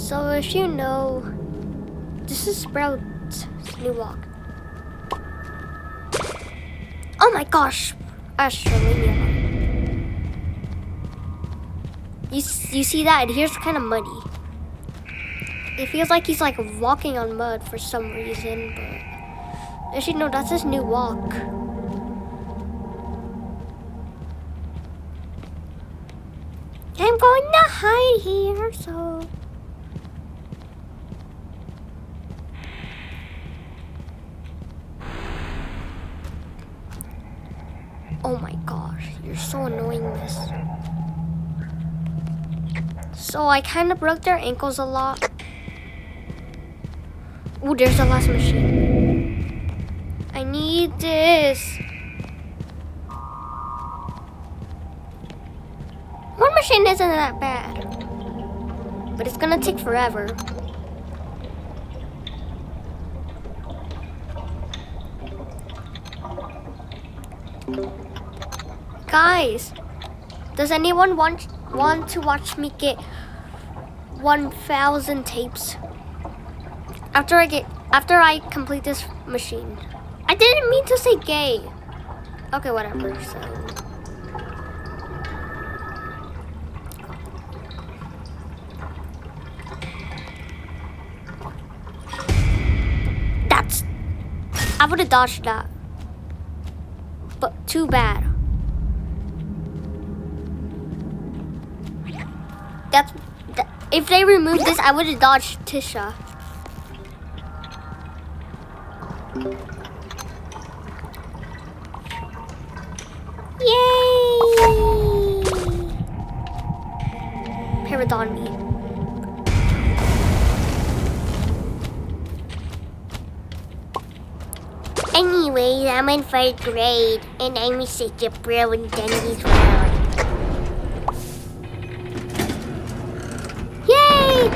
So if you know, this is Sprout's new walk. Oh my gosh, Australia. You see that? Here's kind of muddy. It feels like he's like walking on mud for some reason, but as you know, that's his new walk. I'm going to hide here, so. Oh my gosh, you're so annoying, miss. So I kind of broke their ankles a lot. Ooh, there's the last machine. I need this. One machine isn't that bad, but it's gonna take forever. Guys, does anyone want to watch me get 1,000 tapes after I complete this machine? I didn't mean to say gay. Okay, whatever. So I would have dodged that, but too bad. If they removed this, I would have dodged Tisha. Yay! Paradon me. Anyways, I'm in 3rd grade, and I'm such a pro in Denny's World. Yay!